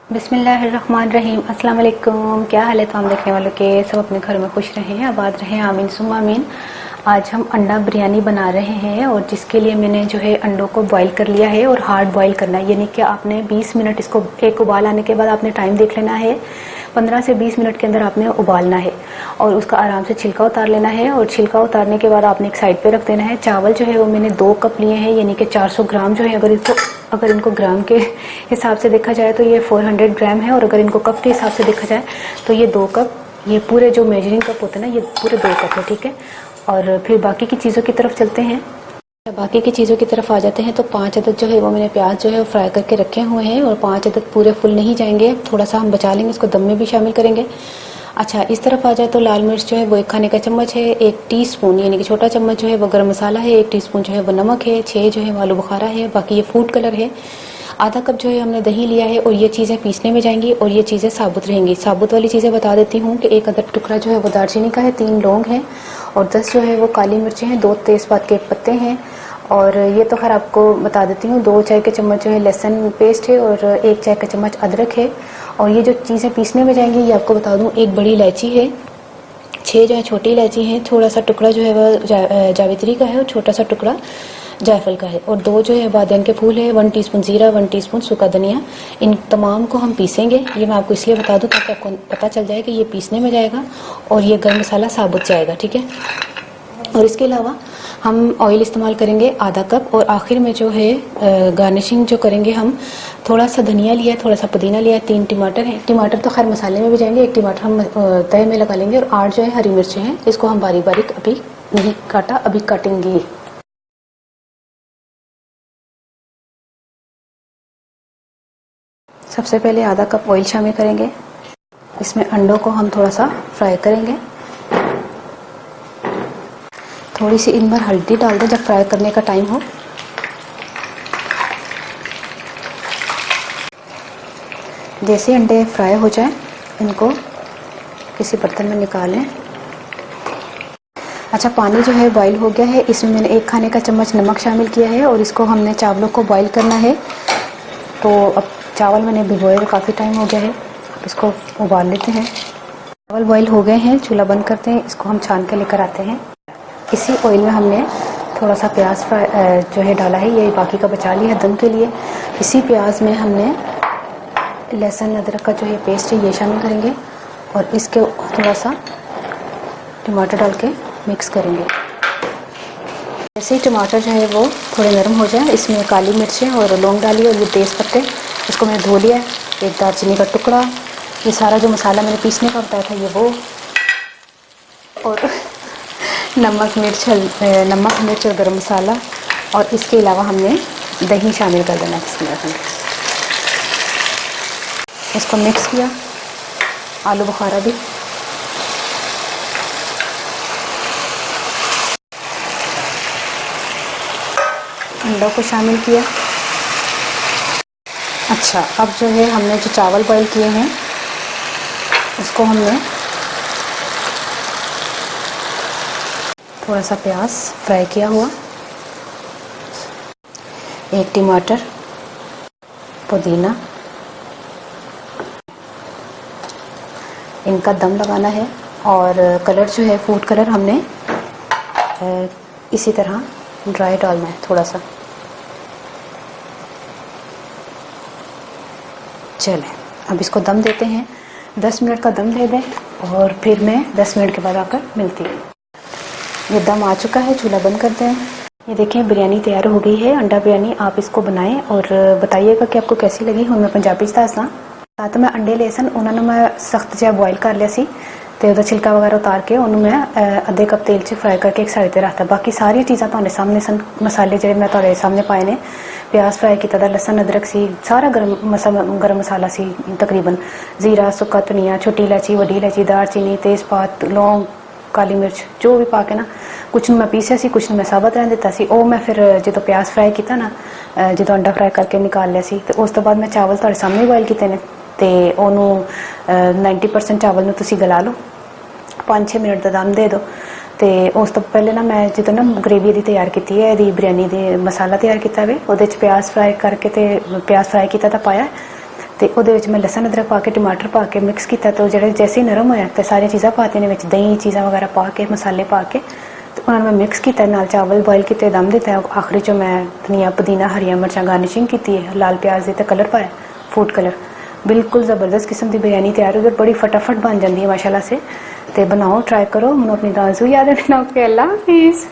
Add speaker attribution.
Speaker 1: बिस्मिल्लाहिर्रहमानिर्रहीम। अस्सलाम वालेकुम। क्या हाल है तमाम देखने वालों के? सब अपने घर में खुश रहें, आबाद रहें, आमीन सुम्मा आमीन। आज हम अंडा बिरयानी बना रहे हैं और जिसके लिए मैंने जो है अंडों को बॉईल कर लिया है और हार्ड बॉईल करना है, यानी कि आपने 20 मिनट इसको एक उबाल आने के बाद आपने टाइम देख लेना है। 15 से 20 मिनट के अंदर आपने उबालना है और उसका आराम से छिलका उतार लेना है और छिलका उतारने के बाद आपने एक साइड पे रख देना है। चावल जो है वो मैंने 2 कप लिए हैं, यानी कि 400 ग्राम जो है। अगर इनको ग्राम के हिसाब से देखा जाए तो ये 400 ग्राम है और अगर इनको कप के हिसाब से देखा जाए तो ये 2 कप, ये पूरे जो मेजरिंग कप होते हैं ना, ये पूरे 2 कप है, ठीक है। और फिर बाकी की चीज़ों की तरफ चलते हैं। बाकी की चीज़ों की तरफ आ जाते हैं तो 5 अदद जो है वो मैंने प्याज जो है वो फ्राई करके रखे हुए हैं और 5 अदद पूरे फुल नहीं जाएंगे, थोड़ा सा हम बचा लेंगे, इसको दम में भी शामिल करेंगे। अच्छा, इस तरफ आ जाए तो लाल मिर्च जो है वो 1 खाने का चम्मच है, 1 टीस्पून यानी कि छोटा चम्मच जो है वो गरम मसाला है, 1 टीस्पून जो है वो नमक है, 6 जो है वो आलू बुखारा है, बाकी ये फूड कलर है। आधा कप जो है हमने दही लिया है और ये चीज़ें पीसने में जाएंगी और ये चीज़ें साबुत रहेंगी। साबुत वाली चीज़ें बता देती हूँ कि 1 अदद टुकड़ा जो है वो दालचीनी का है, 3 लौंग हैं और 10 जो है वो काली मिर्चें हैं, 2 तेज़पात के पत्ते हैं और ये तो खैर आपको बता देती हूँ। 2 चाय के चम्मच जो है लहसुन पेस्ट है और 1 चाय का चम्मच अदरक है। और ये जो चीज़ें पीसने में जाएंगी ये आपको बता दूँ, 1 बड़ी इलायची है, 6 जो है छोटी इलायची है, थोड़ा सा टुकड़ा जो है वह जावित्री का है और छोटा सा टुकड़ा जायफल का है और 2 जो है बादियान के फूल है, 1 टीस्पून जीरा, 1 टीस्पून सूखा धनिया। इन तमाम को हम पीसेंगे। ये मैं आपको इसलिए बता दूं ताकि आपको पता चल जाए कि ये पीसने में जाएगा और ये गरम मसाला साबुत जाएगा, ठीक है। और इसके अलावा हम ऑयल इस्तेमाल करेंगे आधा कप और आखिर में जो है गार्निशिंग जो करेंगे हम, थोड़ा सा धनिया लिया, थोड़ा सा पुदीना लिया, 3 टमाटर हैं। टमाटर तो खैर मसाले में भी जाएंगे, 1 टमाटर हम तवे में लगा लेंगे और 8 जो है हरी मिर्चें हैं, इसको हम बारीक बारीक अभी नहीं काटा, अभी काटेंगे। सबसे पहले आधा कप ऑयल शामिल करेंगे, इसमें अंडों को हम थोड़ा सा फ्राई करेंगे। थोड़ी सी इन पर हल्दी डाल दें जब फ्राई करने का टाइम हो। जैसे अंडे फ्राई हो जाएं इनको किसी बर्तन में निकालें। अच्छा, पानी जो है बॉईल हो गया है, इसमें मैंने 1 खाने का चम्मच नमक शामिल किया है और इसको हमने चावलों को बॉईल करना है। तो अब चावल मैंने भिगोए हुए काफ़ी टाइम हो गया है, इसको उबाल लेते हैं। चावल बॉईल हो गए हैं, चूल्हा बंद करते हैं, इसको हम छान के लेकर आते हैं। इसी ऑयल में हमने थोड़ा सा प्याज जो है डाला है, ये बाकी का बचा लिया है दम के लिए। इसी प्याज में हमने लहसुन अदरक का जो है पेस्ट है ये शामिल करेंगे और इसके थोड़ा सा टमाटर डाल के मिक्स करेंगे। जैसे ही टमाटर जो है वो थोड़े नरम हो जाए, इसमें काली मिर्चें और लौंग डालिए और ये तेज़ पत्ते, इसको मैंने धो लिया है, 1 दालचीनी का टुकड़ा, ये सारा जो मसाला मैंने पीसने का बताया था ये वो, और नमक मिर्च और गरम मसाला, और इसके अलावा हमने दही शामिल कर देना इसके अंदर। इसको मिक्स किया, आलू बुखारा भी, अंडों को शामिल किया। अच्छा, अब जो है हमने जो चावल बॉईल किए हैं उसको हमने थोड़ा सा प्याज फ्राई किया हुआ, 1 टमाटर, पुदीना, इनका दम लगाना है। और कलर जो है फूड कलर हमने इसी तरह ड्राई डालना है थोड़ा सा। चलें, अब इसको दम देते हैं, 10 मिनट का दम दे दें और फिर मैं 10 मिनट के बाद आकर मिलती हूँ। ये दम आ चुका है, चूल्हा बंद करते हैं। ये देखें बिरयानी तैयार हो गई है, अंडा बिरयानी। आप इसको बनाएं और बताइएगा कि आपको कैसी लगी। हूँ मैं पंजाबी दसदा, साथ में अंडे ले सन, उन्होंने मैं सख्त जिहा बॉयल कर लिया सी ਤੇ ਉਹਦਾ छिलका वगैरह उतार के उन्होंने मैं अद्धे कप तेल 'ਚ फ्राई करके एक साइड ਤੇ रखता। बाकी सारी चीज़ां ਤੁਹਾਡੇ सामने सन, मसाले ਜਿਹੜੇ मैं ਤੁਹਾਡੇ सामने पाए ने, प्याज फ्राई किया था, लहसुन अदरक सी, सारा गरम मसाला सी, तकरीबन जीरा, सुक्का धनिया, छोटी इलायची, वड्डी इलायची, दालचीनी, तेज़पात, लौंग, काली मिर्च जो भी पा के ना, कुछ मैं पीसिया सी, कुछ मैं साबत रहन दिता सी। ਉਹ मैं फिर जो प्याज फ्राई किया ना, जो अंडा फ्राई करके निकाल लिया सी, तो उस तो बाद मैं चावल ਤੁਹਾਡੇ सामने बॉयल किए ने ਤੇ ਉਹਨੂੰ 90% ਚਾਵਲ ਨੂੰ ਤੁਸੀਂ ਗਲਾ ਲਓ, 5-6 ਮਿੰਟ ਦਾ ਦਮ ਦੇ ਦਿਓ। ਤੇ ਉਸ ਤੋਂ ਪਹਿਲੇ ਨਾ ਮੈਂ ਜਦੋਂ ਨਾ ਗ੍ਰੇਵੀ ਦੀ ਤਿਆਰ ਕੀਤੀ ਹੈ, ਇਹਦੀ ਬਿਰਿਆਨੀ ਦੇ ਮਸਾਲਾ ਤਿਆਰ ਕੀਤਾ ਵੇ, ਉਹਦੇ 'ਚ ਪਿਆਜ਼ ਫਰਾਈ ਕਰਕੇ ਤੇ ਪਿਆਜ਼ ਫਰਾਈ ਕੀਤਾ ਤਾਂ ਪਾਇਆ ਤੇ ਉਹਦੇ ਵਿੱਚ ਮੈਂ ਲਸਣ ਅਦਰਕ ਪਾ ਕੇ ਟਮਾਟਰ ਪਾ ਕੇ ਮਿਕਸ ਕੀਤਾ ਤੇ ਜਿਹੜੇ ਜੈਸੇ ਹੀ ਨਰਮ ਹੋਇਆ ਤੇ ਸਾਰੀਆਂ ਚੀਜ਼ਾਂ ਪਾਤੀਆਂ ਨੇ ਵਿੱਚ, ਦਹੀਂ ਚੀਜ਼ਾਂ ਵਗੈਰਾ ਪਾ ਕੇ ਮਸਾਲੇ ਪਾ ਕੇ ਤੇ ਉਹਨਾਂ ਨੂੰ ਮੈਂ ਮਿਕਸ ਕੀਤਾ, ਨਾਲ ਚਾਵਲ ਬੋਇਲ ਕੀਤੇ, ਦਮ ਦਿੱਤਾ। ਆਖਰੀ 'ਚ ਮੈਂ ਧਨੀਆ ਪੁਦੀਨਾ ਹਰੀਆਂ ਮਿਰਚਾਂ ਗਾਰਨਿਸ਼ਿੰਗ ਕੀਤੀ ਹੈ, ਲਾਲ ਪਿਆਜ਼ ਦੇ ਤੇ ਕਲਰ ਪਾਇਆ, फूड कलर। बिल्कुल ज़बरदस्त किस्म की बिरयानी तैयार हो गई, बड़ी फटाफट बन जाती है माशाल्लाह से। तो बनाओ, ट्राई करो। मैं अपनी दाल याद रखना। ओके, अल्लाह हाफिज़।